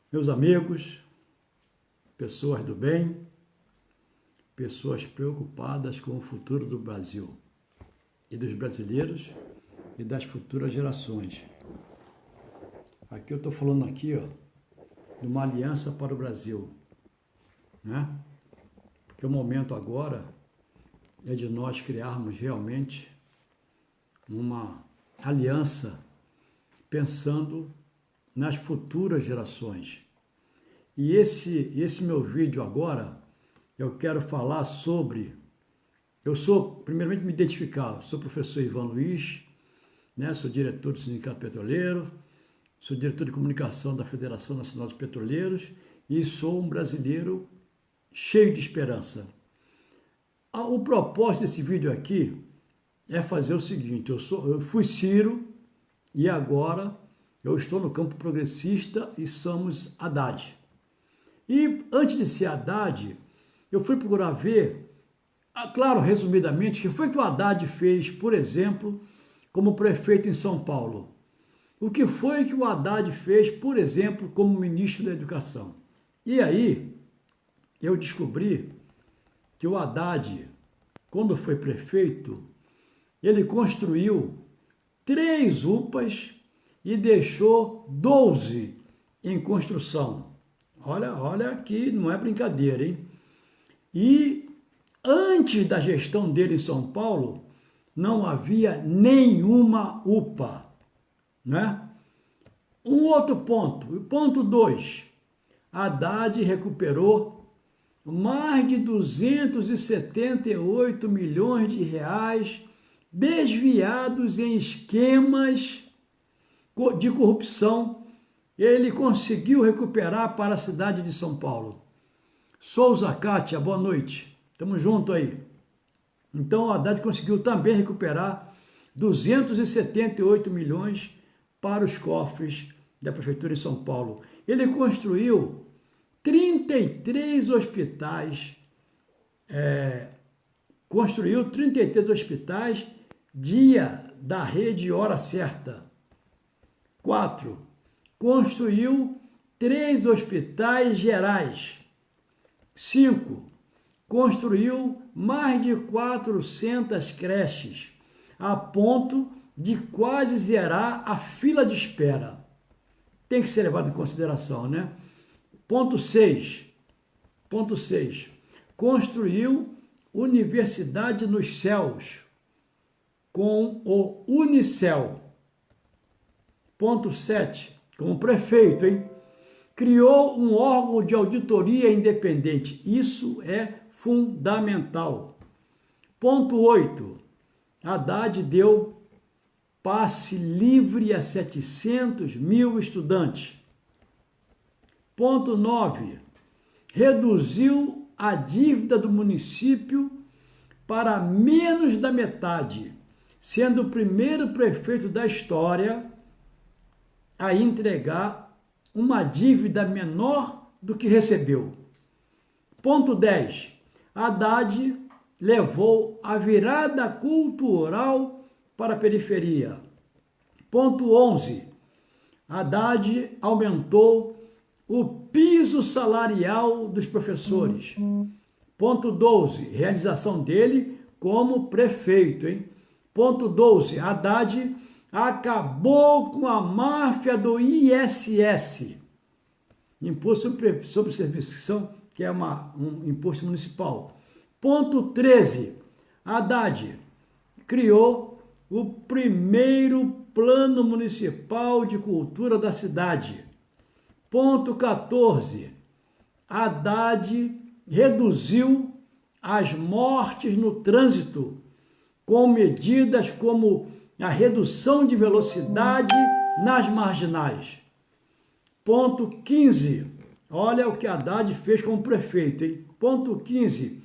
Meus amigos, pessoas do bem, pessoas preocupadas com o futuro do Brasil e dos brasileiros e das futuras gerações. Aqui eu estou falando aqui, de uma aliança para o Brasil, né? Porque o momento agora é de nós criarmos realmente uma aliança pensando nas futuras gerações. E esse meu vídeo agora, eu quero falar sobre... primeiramente me identificar, sou professor Ivan Luiz, né? Sou diretor do Sindicato Petroleiro, sou diretor de comunicação da Federação Nacional dos Petroleiros e sou um brasileiro cheio de esperança. O propósito desse vídeo aqui é fazer o seguinte: eu fui Ciro e agora eu estou no campo progressista e somos Haddad. E antes de ser Haddad, eu fui procurar ver, claro, resumidamente, o que foi que o Haddad fez, por exemplo, como prefeito em São Paulo. O que foi que o Haddad fez, por exemplo, como ministro da Educação. E aí, eu descobri que o Haddad, quando foi prefeito, ele construiu 3 UPAs e deixou 12 em construção. Olha que não é brincadeira, hein? E antes da gestão dele em São Paulo, não havia nenhuma UPA, né? Um outro ponto, o ponto 2, Haddad recuperou mais de 278 milhões de reais desviados em esquemas de corrupção. Ele conseguiu recuperar para a cidade de São Paulo. Souza Kátia, boa noite. Tamo junto aí. Então, o Haddad conseguiu também recuperar 278 milhões para os cofres da Prefeitura de São Paulo. Ele construiu 33 hospitais, dia da rede Hora Certa. 4. Construiu 3 hospitais gerais. 5. Construiu mais de 400 creches, a ponto de quase zerar a fila de espera. Tem que ser levado em consideração, né? Ponto 6. Construiu Universidade nos Céus, com o Unicel. Ponto 7. Como prefeito, hein? Criou um órgão de auditoria independente. Isso é fundamental. Ponto 8. Haddad deu passe livre a 700 mil estudantes. Ponto 9. Reduziu a dívida do município para menos da metade, sendo o primeiro prefeito da história a entregar uma dívida menor do que recebeu. Ponto 10. Haddad levou a virada cultural para a periferia. Ponto 11. Haddad aumentou o piso salarial dos professores. Ponto 12. Realização dele como prefeito, hein? Ponto 12. Haddad acabou com a máfia do ISS, Imposto sobre Serviço, que é um imposto municipal. Ponto 13. Haddad criou o primeiro Plano Municipal de Cultura da cidade. Ponto 14. Haddad reduziu as mortes no trânsito com medidas como a redução de velocidade nas marginais. Ponto 15. Olha o que Haddad fez como prefeito, hein? Ponto 15.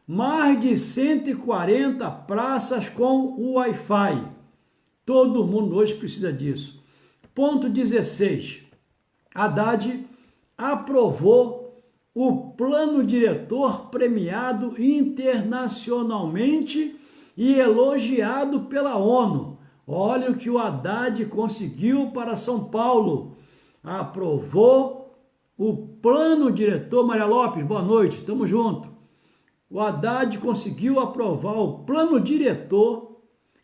Mais de 140 praças com o Wi-Fi. Todo mundo hoje precisa disso. Ponto 16. Haddad aprovou o plano diretor premiado internacionalmente e elogiado pela ONU. Olha o que o Haddad conseguiu para São Paulo. Aprovou o plano diretor, Maria Lopes, boa noite, estamos juntos. O Haddad conseguiu aprovar o plano diretor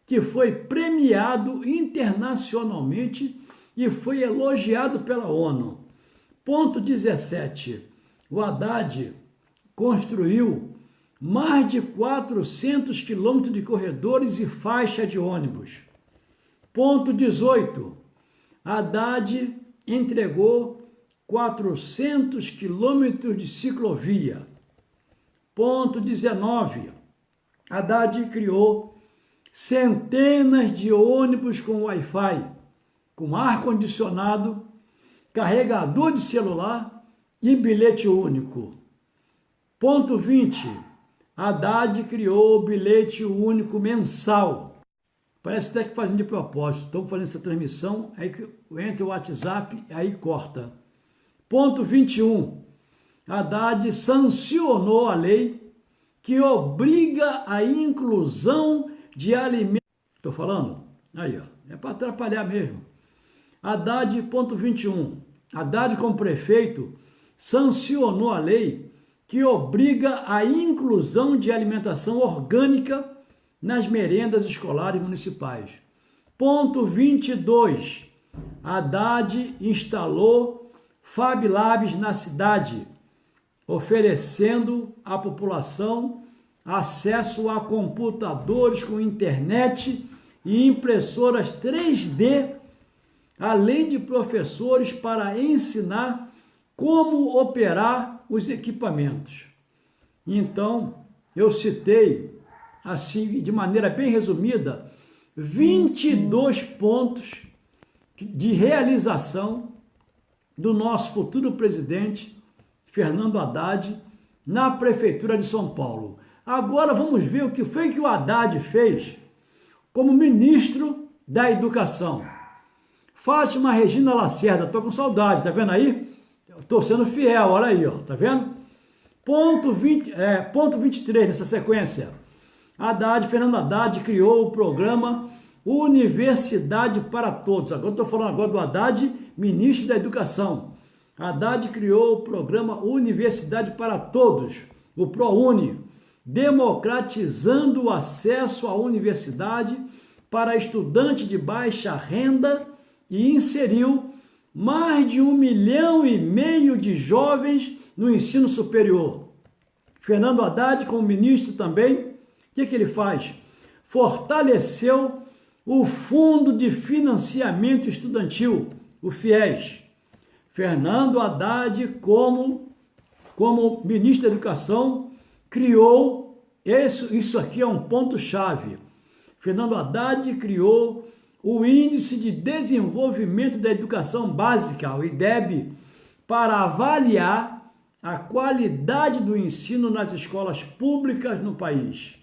que foi premiado internacionalmente e foi elogiado pela ONU. Ponto 17. O Haddad construiu mais de 400 quilômetros de corredores e faixa de ônibus. Ponto 18. Haddad entregou 400 quilômetros de ciclovia. Ponto 19. Haddad criou centenas de ônibus com Wi-Fi, com ar-condicionado, carregador de celular e bilhete único. Ponto 20. Haddad criou o bilhete único mensal. Parece até que fazendo de propósito. Estamos fazendo essa transmissão, aí entra o WhatsApp, aí corta. Ponto 21. Haddad sancionou a lei que obriga a inclusão de alimentos. Estou falando? Aí, ó. É para atrapalhar mesmo. Haddad, ponto 21. Haddad, como prefeito, sancionou a lei que obriga a inclusão de alimentação orgânica nas merendas escolares municipais. Ponto 22. Haddad instalou Fab Labs na cidade, oferecendo à população acesso a computadores com internet e impressoras 3D, além de professores para ensinar como operar os equipamentos. Então, eu citei, assim, de maneira bem resumida, 22 pontos de realização do nosso futuro presidente, Fernando Haddad, na Prefeitura de São Paulo. Agora vamos ver o que foi que o Haddad fez como ministro da Educação. Fátima Regina Lacerda, estou com saudade, tá vendo aí? Estou sendo fiel, olha aí, ó, tá vendo? Ponto 23 nessa sequência. Fernando Haddad criou o programa Universidade para Todos. Agora estou falando agora do Haddad, ministro da Educação. Haddad criou o programa Universidade para Todos, o ProUni, democratizando o acesso à universidade para estudantes de baixa renda e inseriu mais de 1,5 milhão de jovens no ensino superior. Fernando Haddad, como ministro também, o que ele faz? Fortaleceu o Fundo de Financiamento Estudantil, o FIES. Fernando Haddad, como ministro da Educação, criou, isso aqui é um ponto-chave. Fernando Haddad criou o Índice de Desenvolvimento da Educação Básica, o IDEB, para avaliar a qualidade do ensino nas escolas públicas no país.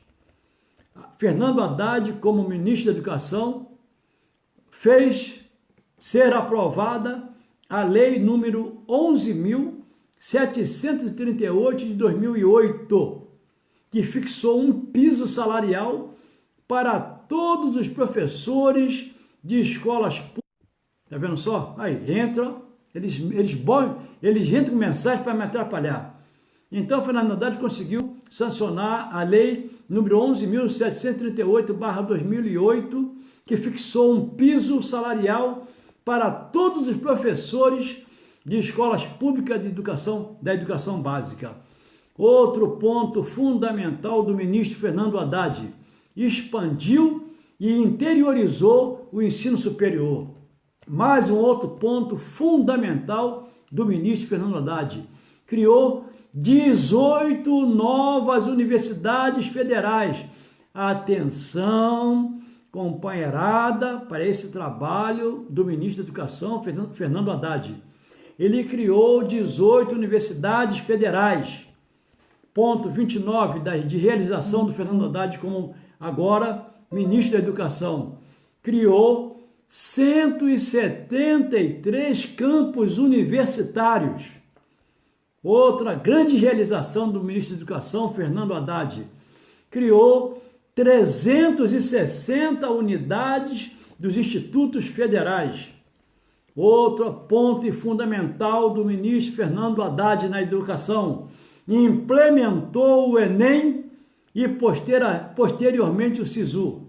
Fernando Haddad, como ministro da Educação, fez ser aprovada a Lei número 11.738 de 2008, que fixou um piso salarial para todos os professores de escolas públicas. Tá vendo só? Aí, eles entram com mensagem para me atrapalhar. Então, Fernando Haddad conseguiu sancionar a Lei número 11.738/2008, que fixou um piso salarial para todos os professores de escolas públicas da educação básica. Outro ponto fundamental do ministro Fernando Haddad: expandiu e interiorizou o ensino superior. Mais um outro ponto fundamental do ministro Fernando Haddad: criou 18 novas universidades federais. Atenção, companheirada, para esse trabalho do ministro da Educação, Fernando Haddad. Ele criou 18 universidades federais. Ponto 29 de realização do Fernando Haddad como agora ministro da Educação. Criou 173 campos universitários. Outra grande realização do ministro da Educação, Fernando Haddad, criou 360 unidades dos institutos federais. Outro ponto fundamental do ministro Fernando Haddad na educação: implementou o Enem e posteriormente o SISU.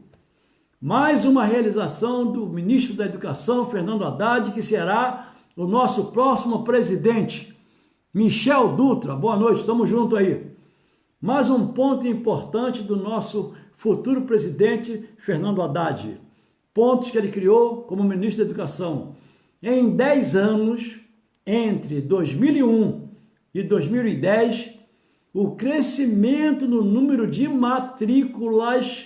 Mais uma realização do ministro da Educação, Fernando Haddad, que será o nosso próximo presidente. Michel Dutra, boa noite, estamos juntos aí. Mais um ponto importante do nosso futuro presidente, Fernando Haddad. Pontos que ele criou como ministro da Educação. Em 10 anos, entre 2001 e 2010, o crescimento no número de matrículas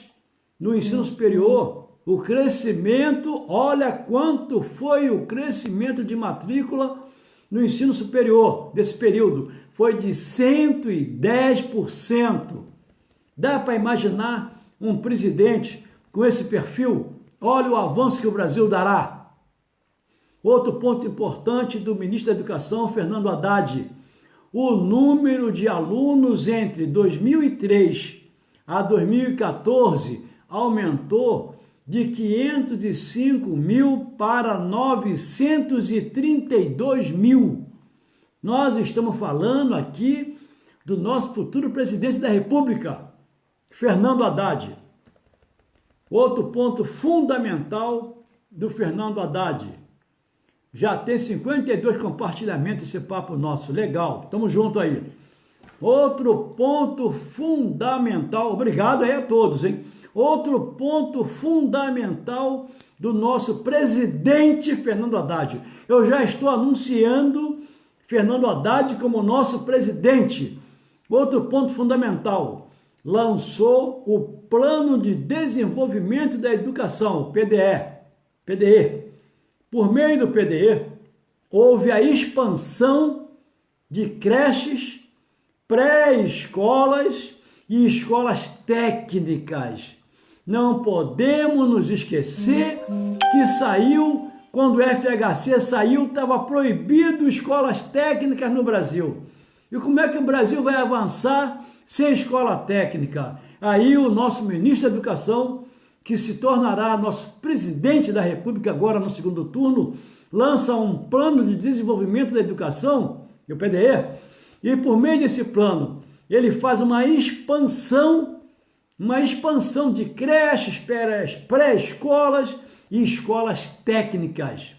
no ensino superior, o crescimento, olha quanto foi o crescimento de matrícula no ensino superior desse período, foi de 110%. Dá para imaginar um presidente com esse perfil? Olha o avanço que o Brasil dará. Outro ponto importante do ministro da Educação, Fernando Haddad: o número de alunos entre 2003 a 2014 aumentou de 505 mil para 932 mil. Nós estamos falando aqui do nosso futuro presidente da República, Fernando Haddad. Outro ponto fundamental do Fernando Haddad: já tem 52 compartilhamentos esse papo nosso, legal, tamo junto aí. Outro ponto fundamental, obrigado aí a todos, hein? Outro ponto fundamental do nosso presidente Fernando Haddad: eu já estou anunciando Fernando Haddad como nosso presidente. Outro ponto fundamental: lançou o Plano de Desenvolvimento da Educação, PDE. Por meio do PDE, houve a expansão de creches, pré-escolas e escolas técnicas. Não podemos nos esquecer que saiu, quando o FHC saiu, estava proibido escolas técnicas no Brasil. E como é que o Brasil vai avançar sem escola técnica? Aí o nosso ministro da Educação, que se tornará nosso presidente da República agora no segundo turno, lança um plano de desenvolvimento da educação, o PDE, e por meio desse plano, ele faz uma expansão de creches, pré-escolas e escolas técnicas.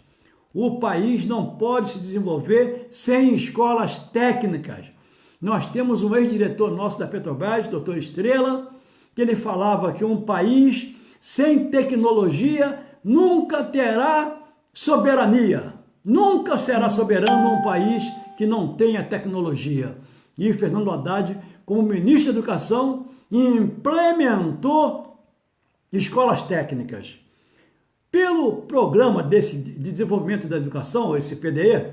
O país não pode se desenvolver sem escolas técnicas. Nós temos um ex-diretor nosso da Petrobras, doutor Estrela, que ele falava que um país sem tecnologia nunca terá soberania. Nunca será soberano um país que não tenha tecnologia. E Fernando Haddad, como ministro da Educação, implementou escolas técnicas. Pelo programa de desenvolvimento da educação, esse PDE,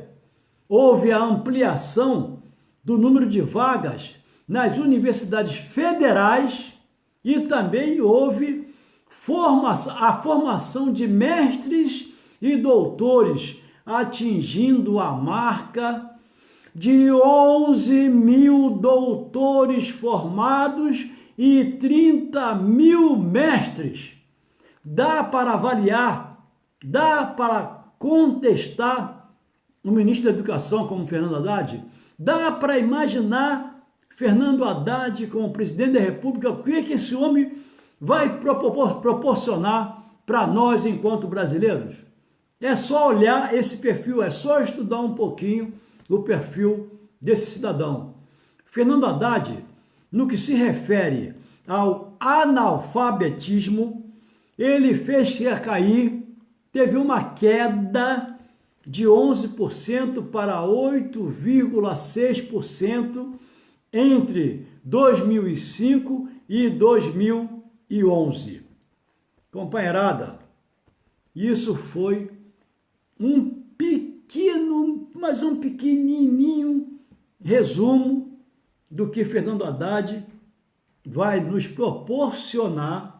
houve a ampliação do número de vagas nas universidades federais e também houve a formação de mestres e doutores, atingindo a marca de 11 mil doutores formados e 30 mil mestres. Dá para avaliar, dá para contestar o ministro da Educação como Fernando Haddad? Dá para imaginar Fernando Haddad como presidente da República? O que é que esse homem vai proporcionar para nós enquanto brasileiros? É só olhar esse perfil, é só estudar um pouquinho o perfil desse cidadão. Fernando Haddad, no que se refere ao analfabetismo, ele fez cair, teve uma queda de 11% para 8,6% entre 2005 e 2011. Companheirada, isso foi um pequeno, mas um pequenininho resumo do que Fernando Haddad vai nos proporcionar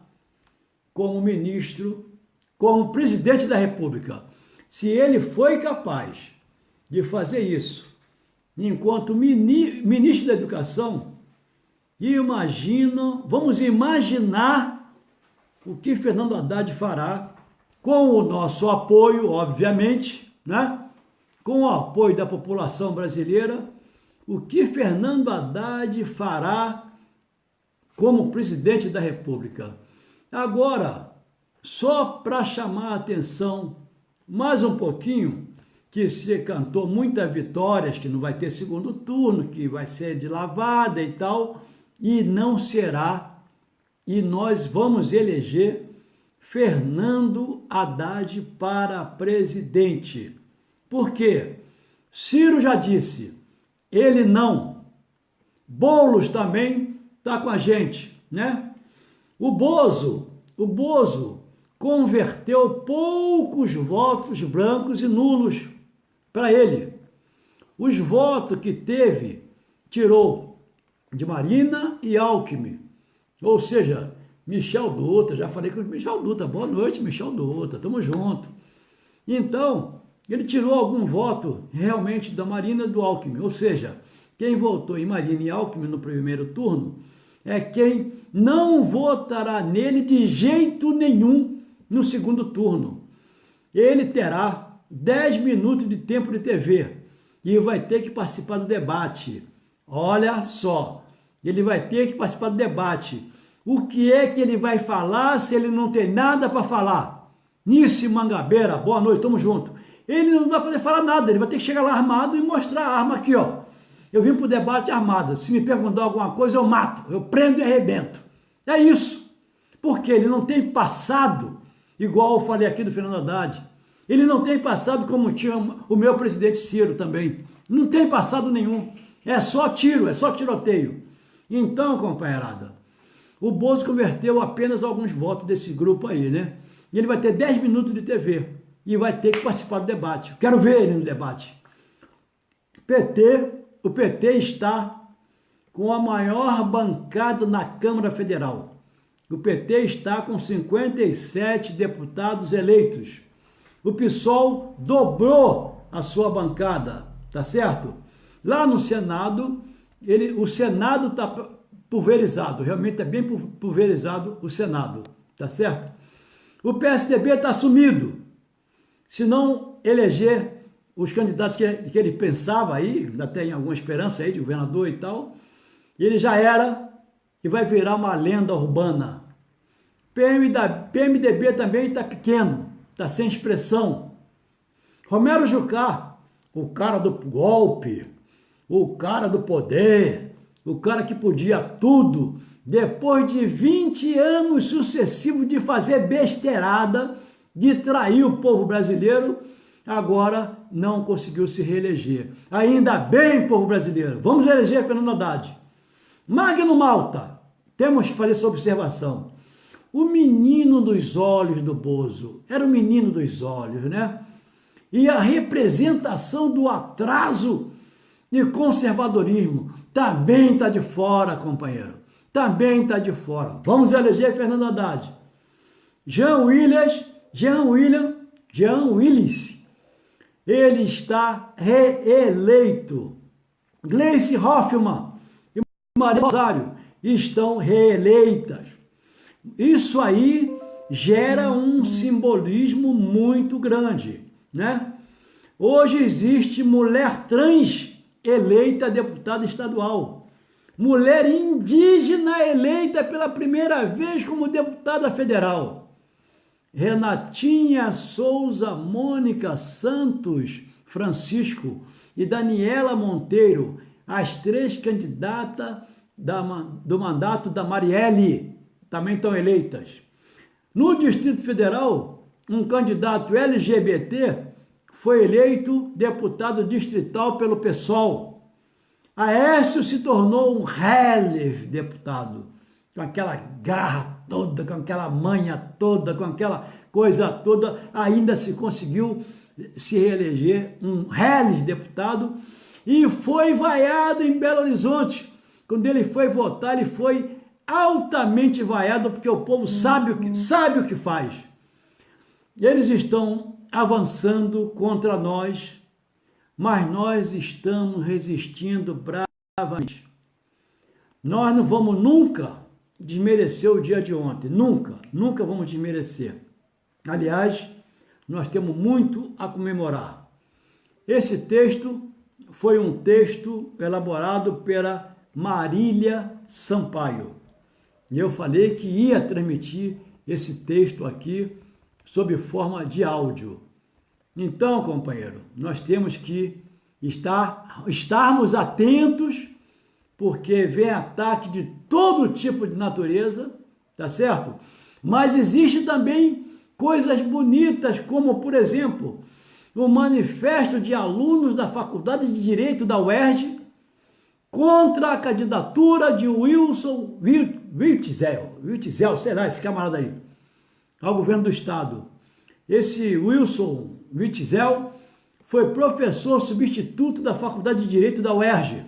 como ministro, como presidente da República. Se ele foi capaz de fazer isso enquanto ministro da Educação, vamos imaginar o que Fernando Haddad fará com o nosso apoio, obviamente, né? Com o apoio da população brasileira, o que Fernando Haddad fará como presidente da República. Agora, só para chamar a atenção mais um pouquinho, que se cantou muitas vitórias, que não vai ter segundo turno, que vai ser de lavada e tal, e não será, e nós vamos eleger Fernando Haddad para presidente. Por quê? Ciro já disse, ele não. Boulos também está com a gente, né? O Bozo converteu poucos votos brancos e nulos para ele. Os votos que teve, tirou de Marina e Alckmin. Ou seja, Michel Dutra, já falei com o Michel Dutra, boa noite, Michel Dutra, tamo junto. Então, ele tirou algum voto realmente da Marina e do Alckmin. Ou seja, quem votou em Marina e Alckmin no primeiro turno é quem não votará nele de jeito nenhum no segundo turno. Ele terá 10 minutos de tempo de TV e vai ter que participar do debate. Olha só, ele vai ter que participar do debate. O que é que ele vai falar se ele não tem nada para falar? Nice Mangabeira, boa noite, tamo junto. Ele não vai poder falar nada, ele vai ter que chegar lá armado e mostrar a arma aqui, ó. Eu vim para o debate armado. Se me perguntar alguma coisa, eu mato, eu prendo e arrebento. É isso. Porque ele não tem passado, igual eu falei aqui do Fernando Haddad. Ele não tem passado como tinha o meu presidente Ciro também. Não tem passado nenhum. É só tiro, é só tiroteio. Então, companheirada, o Bozo converteu apenas alguns votos desse grupo aí, né? E ele vai ter 10 minutos de TV e vai ter que participar do debate. Quero ver ele no debate. O PT está com a maior bancada na Câmara Federal. O PT está com 57 deputados eleitos. O PSOL dobrou a sua bancada, tá certo? Lá no Senado, o Senado está pulverizado, realmente está bem pulverizado o Senado, tá certo? O PSDB está sumido. Se não eleger os candidatos que ele pensava aí, ainda tem alguma esperança aí de governador e tal, ele já era e vai virar uma lenda urbana. PMDB também está pequeno, está sem expressão. Romero Jucá, o cara do golpe, o cara do poder, o cara que podia tudo, depois de 20 anos sucessivos de fazer besteirada, de trair o povo brasileiro, agora não conseguiu se reeleger. Ainda bem, povo brasileiro, vamos eleger Fernando Haddad. Magno Malta, temos que fazer essa observação. O menino dos olhos do Bozo, era o menino dos olhos, né? E a representação do atraso e conservadorismo também está de fora, companheiro. Também está de fora. Vamos eleger Fernando Haddad. Jean Willis, ele está reeleito. Gleice Hoffmann e Maria Rosário estão reeleitas. Isso aí gera um simbolismo muito grande, né? Hoje existe mulher trans eleita deputada estadual. Mulher indígena eleita pela primeira vez como deputada federal. Renatinha Souza, Mônica Santos Francisco e Daniela Monteiro, as 3 candidatas do mandato da Marielle, também estão eleitas. No Distrito Federal, um candidato LGBT foi eleito deputado distrital pelo PSOL. Aécio se tornou um releve deputado, com aquela garra toda, com aquela manha toda, com aquela coisa toda, ainda se conseguiu se reeleger um releve deputado e foi vaiado em Belo Horizonte. Quando ele foi votar, ele foi altamente vaiado, porque o povo sabe o que faz. Eles estão avançando contra nós, mas nós estamos resistindo bravamente. Nós não vamos nunca desmerecer o dia de ontem, nunca vamos desmerecer. Aliás, nós temos muito a comemorar. Esse texto foi um texto elaborado pela Marília Sampaio. E eu falei que ia transmitir esse texto aqui sob forma de áudio. Então, companheiro, nós temos que estarmos atentos, porque vem ataque de todo tipo de natureza, tá certo? Mas existe também coisas bonitas, como, por exemplo, o manifesto de alunos da Faculdade de Direito da UERJ contra a candidatura de Wilson Witzel, sei lá, esse camarada aí, ao governo do Estado. Esse Wilson Witzel foi professor substituto da Faculdade de Direito da UERJ,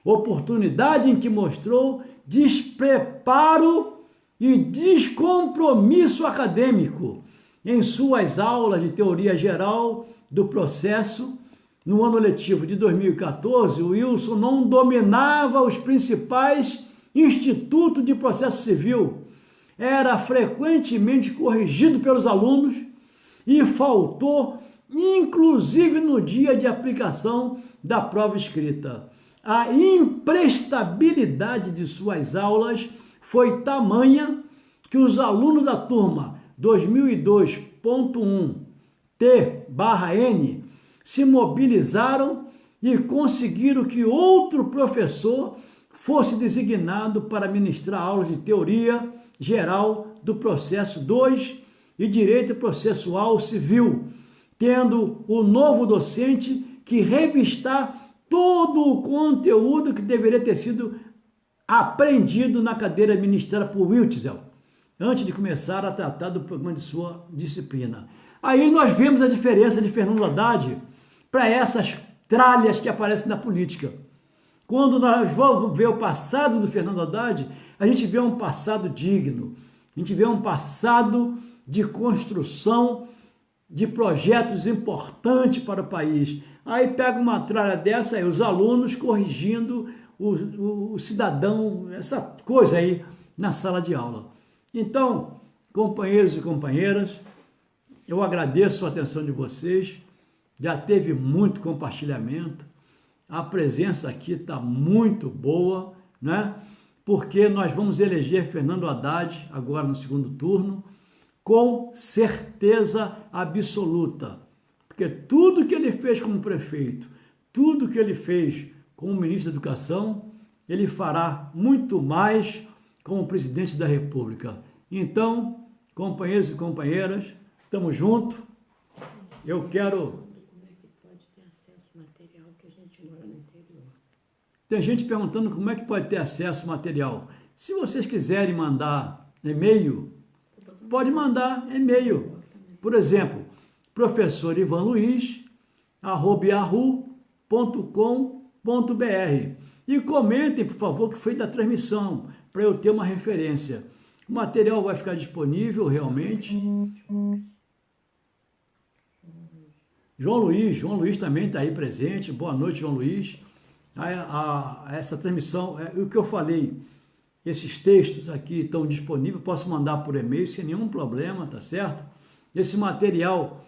oportunidade em que mostrou despreparo e descompromisso acadêmico em suas aulas de teoria geral do processo. No ano letivo de 2014, o Wilson não dominava os principais institutos de processo civil, era frequentemente corrigido pelos alunos e faltou, inclusive no dia de aplicação da prova escrita. A imprestabilidade de suas aulas foi tamanha que os alunos da turma 2002.1 T/N se mobilizaram e conseguiram que outro professor fosse designado para ministrar aulas de teoria geral do processo 2 e direito processual civil, tendo o novo docente que revistar todo o conteúdo que deveria ter sido aprendido na cadeira ministrada por Witzel, antes de começar a tratar do programa de sua disciplina. Aí nós vemos a diferença de Fernando Haddad para essas tralhas que aparecem na política. Quando nós vamos ver o passado do Fernando Haddad, a gente vê um passado digno, a gente vê um passado de construção de projetos importantes para o país. Aí pega uma tralha dessa, aí os alunos corrigindo o cidadão, essa coisa aí na sala de aula. Então, companheiros e companheiras, eu agradeço a atenção de vocês, já teve muito compartilhamento, a presença aqui está muito boa, né? Porque nós vamos eleger Fernando Haddad agora no segundo turno, com certeza absoluta, porque tudo que ele fez como prefeito, tudo que ele fez como ministro da Educação, ele fará muito mais como presidente da República. Então, companheiros e companheiras, estamos juntos. Eu quero... Como é que pode ter acesso ao material que a gente mora no interior? Tem gente perguntando como é que pode ter acesso ao material. Se vocês quiserem mandar e-mail, pode mandar e-mail. Por exemplo, professorivanluiz@yahoo.com.br e comentem, por favor, que foi da transmissão, para eu ter uma referência. O material vai ficar disponível realmente. João Luiz também está aí presente. Boa noite, João Luiz. Essa transmissão, o que eu falei, esses textos aqui estão disponíveis, posso mandar por e-mail sem nenhum problema, tá certo? Esse material,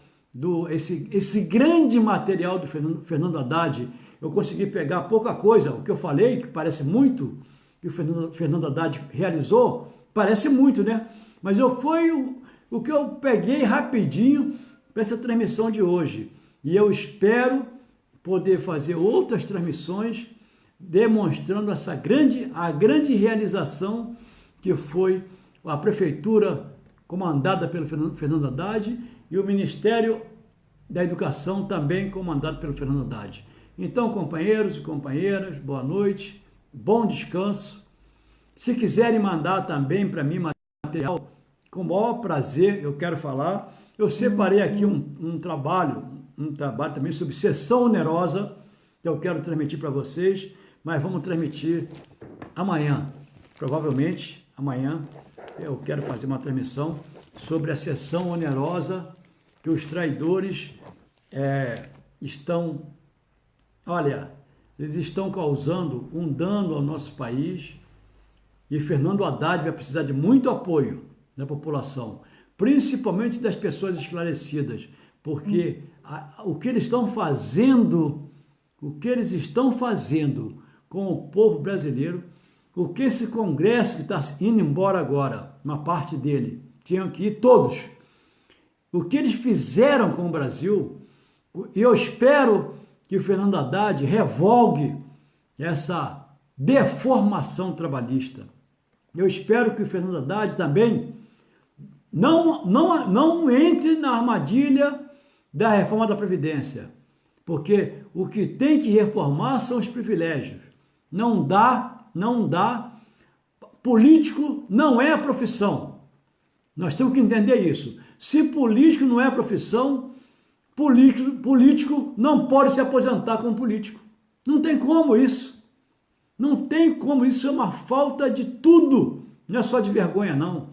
esse grande material do Fernando Haddad, eu consegui pegar pouca coisa, o que eu falei, que parece muito, que o Fernando Haddad realizou, parece muito, né? Mas foi o que eu peguei rapidinho para essa transmissão de hoje. E eu espero poder fazer outras transmissões demonstrando a grande realização que foi a prefeitura comandada pelo Fernando Haddad e o Ministério da Educação também comandado pelo Fernando Haddad. Então, companheiros e companheiras, boa noite, bom descanso. Se quiserem mandar também para mim material, com o maior prazer eu quero falar. Eu separei aqui um trabalho também sobre sessão onerosa, que eu quero transmitir para vocês, mas vamos transmitir amanhã. Provavelmente amanhã eu quero fazer uma transmissão sobre a sessão onerosa que os traidores eles estão causando um dano ao nosso país, e Fernando Haddad vai precisar de muito apoio da população, principalmente das pessoas esclarecidas, porque o que eles estão fazendo, com o povo brasileiro, o que esse Congresso que está indo embora agora, uma parte dele, tinham que ir todos, o que eles fizeram com o Brasil, e eu espero que o Fernando Haddad revogue essa deformação trabalhista. Eu espero que o Fernando Haddad também não entre na armadilha da reforma da Previdência, porque o que tem que reformar são os privilégios. Não dá. Político não é profissão. Nós temos que entender isso. Se político não é profissão, político não pode se aposentar como político. Não tem como isso. Não tem como. Isso é uma falta de tudo. Não é só de vergonha, não.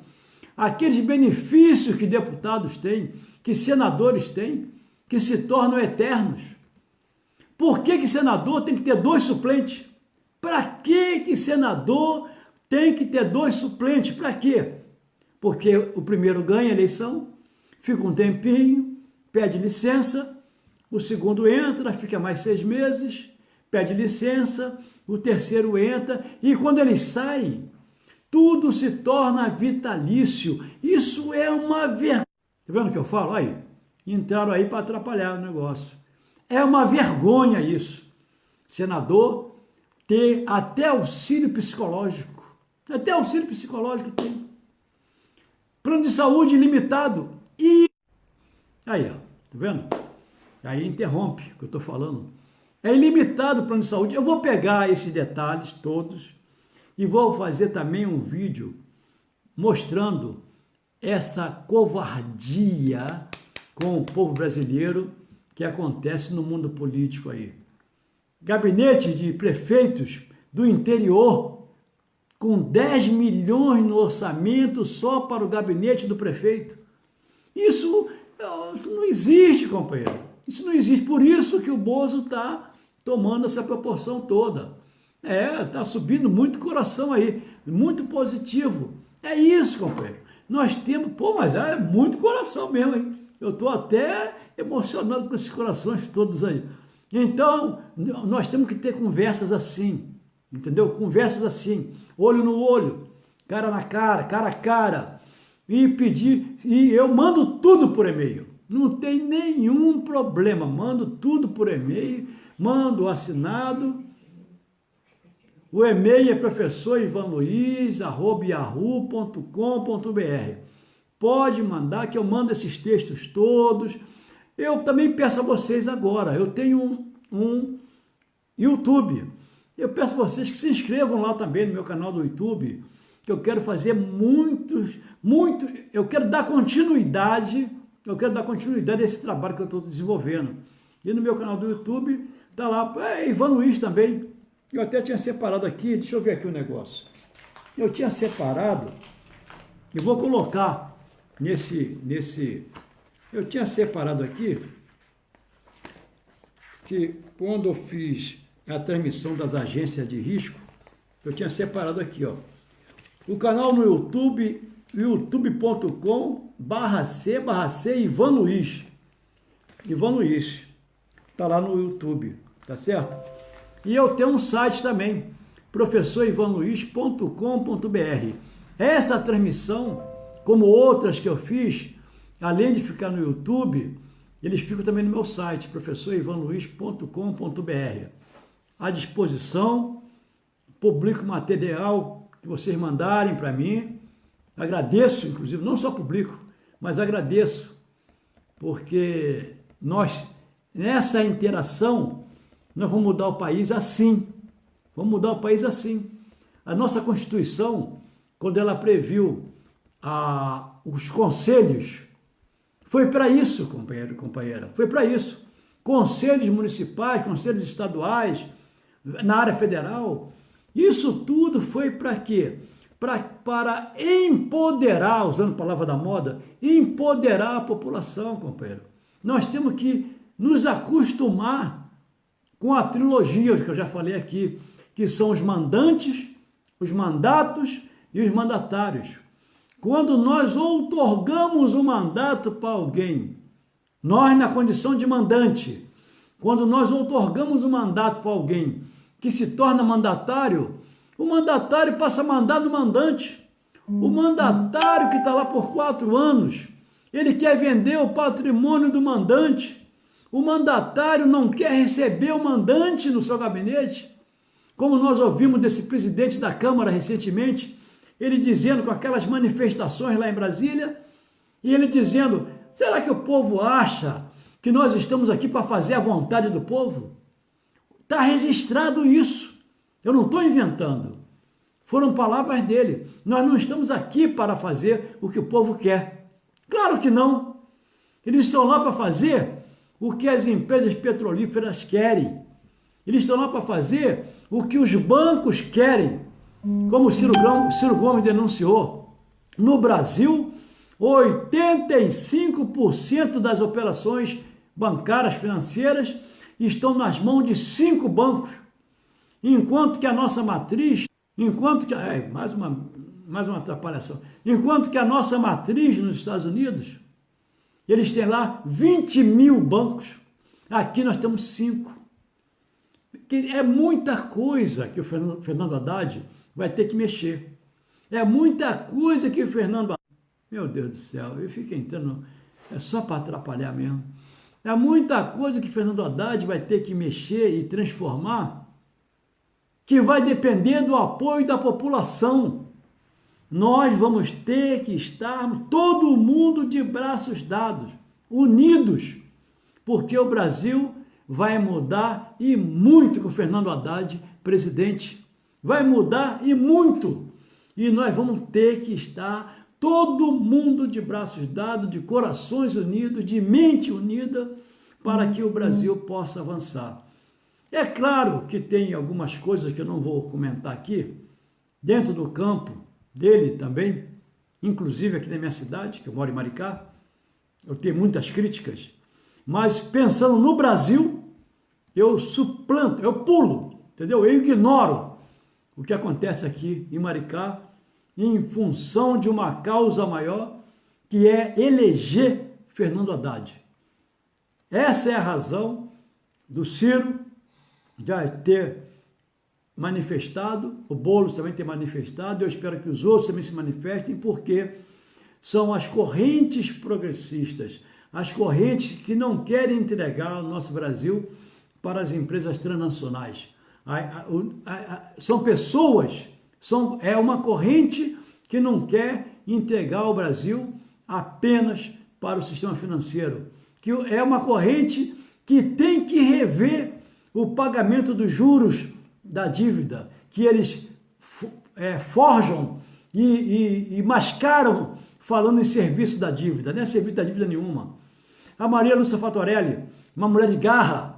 Aqueles benefícios que deputados têm, que senadores têm, que se tornam eternos. Por que senador tem que ter 2 suplentes? Para que senador tem que ter 2 suplentes? Para quê? Porque o primeiro ganha a eleição, fica um tempinho, pede licença, o segundo entra, fica mais 6 meses, pede licença, o terceiro entra, e quando eles saem, tudo se torna vitalício. Isso é uma vergonha. Tá vendo o que eu falo? Aí, entraram aí para atrapalhar o negócio. É uma vergonha isso. Senador ter até auxílio psicológico. Até auxílio psicológico tem. Plano de saúde ilimitado. E aí, ó, tá vendo? Aí interrompe o que eu estou falando. É ilimitado o plano de saúde. Eu vou pegar esses detalhes todos e vou fazer também um vídeo mostrando essa covardia com o povo brasileiro que acontece no mundo político aí. Gabinetes de prefeitos do interior com 10 milhões no orçamento só para o gabinete do prefeito. Isso não existe, companheiro. Isso não existe. Por isso que o Bozo está tomando essa proporção toda. Está subindo muito coração aí, muito positivo. É isso, companheiro. Nós temos, mas é muito coração mesmo, hein? Eu estou até emocionado com esses corações todos aí. Então, nós temos que ter conversas assim, entendeu? Conversas assim, olho no olho, cara na cara, cara a cara, e pedir, e eu mando tudo por e-mail. Não tem nenhum problema, mando tudo por e-mail, mando assinado. O e-mail é professorivanluiz@yahoo.com.br. Pode mandar que eu mando esses textos todos. Eu também peço a vocês agora, eu tenho um YouTube. Eu peço a vocês que se inscrevam lá também no meu canal do YouTube, que eu quero fazer eu quero dar continuidade, a esse trabalho que eu estou desenvolvendo. E no meu canal do YouTube, tá lá, Ivan Luiz também. Eu até tinha separado aqui, deixa eu ver aqui o negócio. Eu tinha separado, e vou colocar eu tinha separado aqui, que quando eu fiz a transmissão das agências de risco, eu tinha separado aqui, ó, o canal no YouTube, youtube.com/c/c Ivan Luiz. Ivan Luiz, tá lá no YouTube, tá certo? E eu tenho um site também, professorivanluiz.com.br. Essa transmissão, como outras que eu fiz, além de ficar no YouTube, eles ficam também no meu site, professorivanluiz.com.br. À disposição, publico material que vocês mandarem para mim. Agradeço, inclusive, não só publico, mas agradeço, porque nós, nessa interação, nós vamos mudar o país assim. Vamos mudar o país assim. A nossa Constituição, quando ela previu os conselhos, foi para isso, companheiro e companheira, foi para isso. Conselhos municipais, conselhos estaduais, na área federal, isso tudo foi para quê? Para empoderar, usando a palavra da moda, empoderar a população, companheiro. Nós temos que nos acostumar com a trilogia que eu já falei aqui, que são os mandantes, os mandatos e os mandatários. Quando nós outorgamos um mandato para alguém, Nós, na condição de mandante, quando nós outorgamos um mandato para alguém que se torna mandatário, o mandatário passa a mandar no mandante. O mandatário que está lá por 4 anos, ele quer vender o patrimônio do mandante. O mandatário não quer receber o mandante no seu gabinete. Como nós ouvimos desse presidente da Câmara recentemente, ele dizendo com aquelas manifestações lá em Brasília, e ele dizendo, será que o povo acha que nós estamos aqui para fazer a vontade do povo? Está registrado isso. Eu não estou inventando. Foram palavras dele. Nós não estamos aqui para fazer o que o povo quer. Claro que não. Eles estão lá para fazer o que as empresas petrolíferas querem. Eles estão lá para fazer o que os bancos querem. Como o Ciro Gomes denunciou. No Brasil, 85% das operações bancárias financeiras estão nas mãos de 5 bancos. Enquanto que a nossa matriz, mais uma atrapalhação. Enquanto que a nossa matriz nos Estados Unidos, eles têm lá 20 mil bancos. Aqui nós temos 5. É muita coisa que o Fernando Haddad vai ter que mexer. É muita coisa que o Fernando Haddad... Meu Deus do céu, eu fico entrando... É só para atrapalhar mesmo. É muita coisa que Fernando Haddad vai ter que mexer e transformar, que vai depender do apoio da população. Nós vamos ter que estar todo mundo de braços dados, unidos, porque o Brasil vai mudar e muito com o Fernando Haddad, presidente. Vai mudar e muito. E nós vamos ter que estar todo mundo de braços dados, de corações unidos, de mente unida, para que o Brasil possa avançar. É claro que tem algumas coisas que eu não vou comentar aqui, dentro do campo dele também, inclusive aqui na minha cidade, que eu moro em Maricá, eu tenho muitas críticas, mas pensando no Brasil, eu suplanto, eu pulo, entendeu? Eu ignoro o que acontece aqui em Maricá, em função de uma causa maior, que é eleger Fernando Haddad. Essa é a razão do Ciro já ter manifestado, o Boulos também ter manifestado, eu espero que os outros também se manifestem, porque são as correntes progressistas, as correntes que não querem entregar o nosso Brasil para as empresas transnacionais. São pessoas, é uma corrente que não quer entregar o Brasil apenas para o sistema financeiro, que é uma corrente que tem que rever o pagamento dos juros da dívida, que eles forjam e mascaram falando em serviço da dívida, não é serviço da dívida nenhuma. A Maria Lúcia Fatorelli, uma mulher de garra,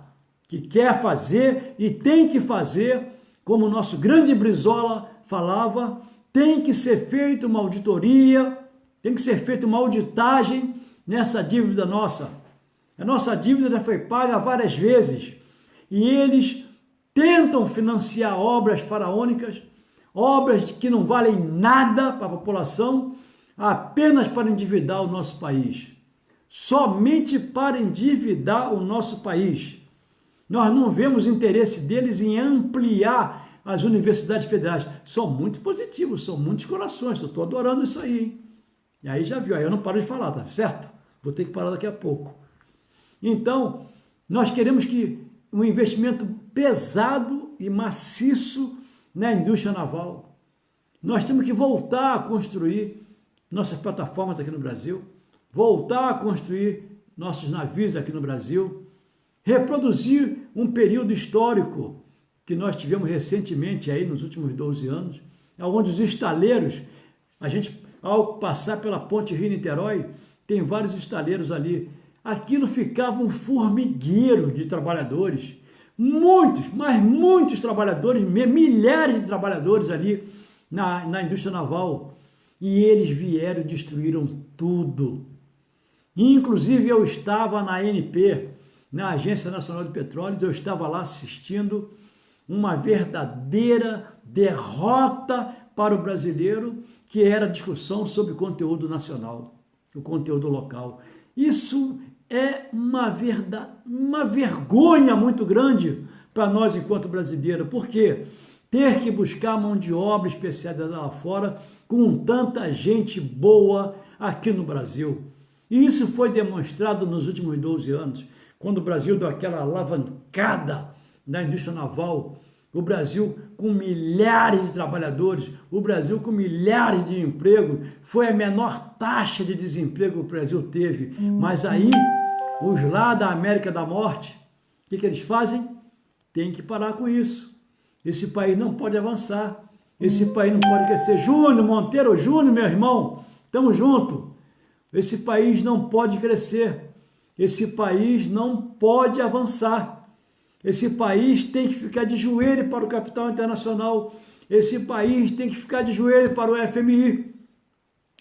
que quer fazer e tem que fazer, como o nosso grande Brizola falava, tem que ser feita uma auditoria, tem que ser feita uma auditagem nessa dívida nossa. A nossa dívida já foi paga várias vezes e eles tentam financiar obras faraônicas, obras que não valem nada para a população, apenas para endividar o nosso país. Somente para endividar o nosso país. Nós não vemos interesse deles em ampliar as universidades federais. São muito positivos, são muitos corações, eu estou adorando isso aí, hein? E aí já viu, aí eu não paro de falar, tá certo? Vou ter que parar daqui a pouco. Então, nós queremos que um investimento pesado e maciço na indústria naval. Nós temos que voltar a construir nossas plataformas aqui no Brasil, voltar a construir nossos navios aqui no Brasil, reproduzir um período histórico que nós tivemos recentemente aí nos últimos 12 anos, onde os estaleiros, a gente ao passar pela ponte Rio-Niterói, tem vários estaleiros ali, aquilo ficava um formigueiro de trabalhadores, muitos, mas muitos trabalhadores, milhares de trabalhadores ali na indústria naval, e eles vieram e destruíram tudo. Inclusive eu estava na ANP, na Agência Nacional de Petróleos, eu estava lá assistindo uma verdadeira derrota para o brasileiro, que era a discussão sobre conteúdo nacional, o conteúdo local. Isso é uma vergonha muito grande para nós enquanto brasileiros. Por quê? Ter que buscar mão de obra especializada lá fora com tanta gente boa aqui no Brasil. E isso foi demonstrado nos últimos 12 anos, quando o Brasil deu aquela alavancada na indústria naval, o Brasil com milhares de trabalhadores, o Brasil com milhares de empregos, foi a menor taxa de desemprego que o Brasil teve. Mas aí, os lá da América da Morte, o que eles fazem? Tem que parar com isso. Esse país não pode avançar, esse país não pode crescer. Júnior, Monteiro Júnior, meu irmão, estamos juntos. Esse país não pode crescer, esse país não pode avançar. Esse país tem que ficar de joelho para o capital internacional. Esse país tem que ficar de joelho para o FMI.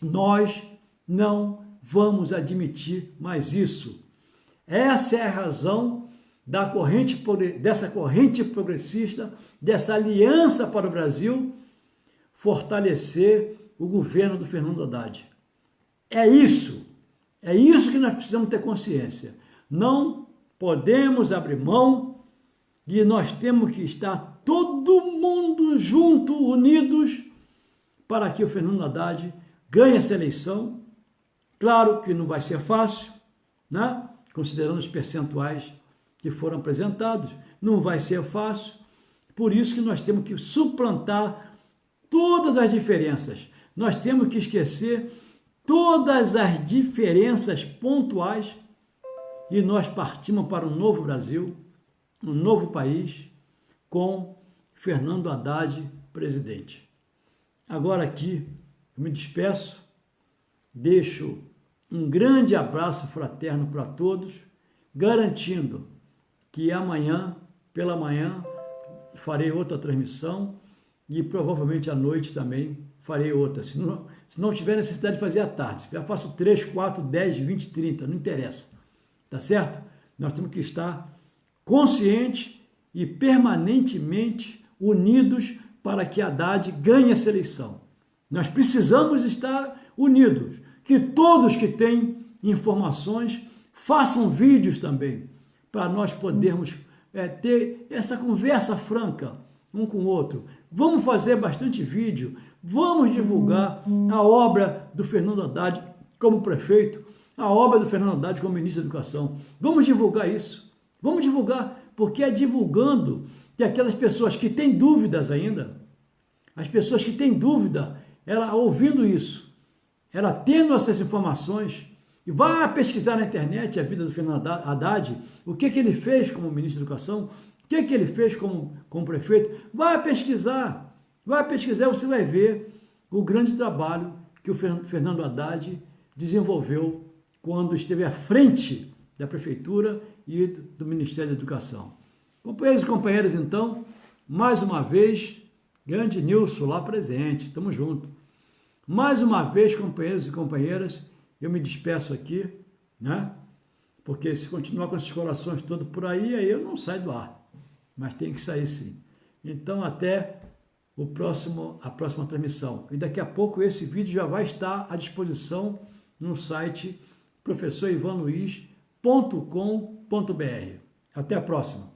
Nós não vamos admitir mais isso. Essa é a razão dessa corrente progressista, dessa aliança para o Brasil, fortalecer o governo do Fernando Haddad. É isso que nós precisamos ter consciência. Não podemos abrir mão e nós temos que estar todo mundo junto, unidos, para que o Fernando Haddad ganhe essa eleição. Claro que não vai ser fácil, né? Considerando os percentuais que foram apresentados, não vai ser fácil. Por isso que nós temos que suplantar todas as diferenças. Nós temos que esquecer todas as diferenças pontuais e nós partimos para um novo Brasil, um novo país, com Fernando Haddad presidente. Agora aqui, eu me despeço, deixo um grande abraço fraterno para todos, garantindo que amanhã, pela manhã, farei outra transmissão e provavelmente à noite também farei outra. Se não tiver necessidade de fazer à tarde, já faço 3, 4, 10, 20, 30, não interessa. Tá certo? Nós temos que estar conscientes e permanentemente unidos para que Haddad ganhe essa eleição. Nós precisamos estar unidos, que todos que têm informações façam vídeos também, para nós podermos ter essa conversa franca um com o outro. Vamos fazer bastante vídeo, vamos divulgar a obra do Fernando Haddad como prefeito, a obra do Fernando Haddad como ministro da Educação. Vamos divulgar isso, vamos divulgar, porque é divulgando que aquelas pessoas que têm dúvidas ainda, as pessoas que têm dúvida, ela ouvindo isso, ela tendo essas informações, e vá pesquisar na internet a vida do Fernando Haddad, o que ele fez como ministro da Educação, o que ele fez como prefeito, vai pesquisar, você vai ver o grande trabalho que o Fernando Haddad desenvolveu quando esteve à frente da Prefeitura e do Ministério da Educação. Companheiros e companheiras, então, mais uma vez, grande Nilson lá presente, estamos juntos. Mais uma vez, companheiros e companheiras, eu me despeço aqui, né? Porque se continuar com esses corações todos por aí eu não saio do ar. Mas tem que sair sim. Então, até a próxima transmissão. E daqui a pouco esse vídeo já vai estar à disposição no site professorivanluiz.com.br. Até a próxima.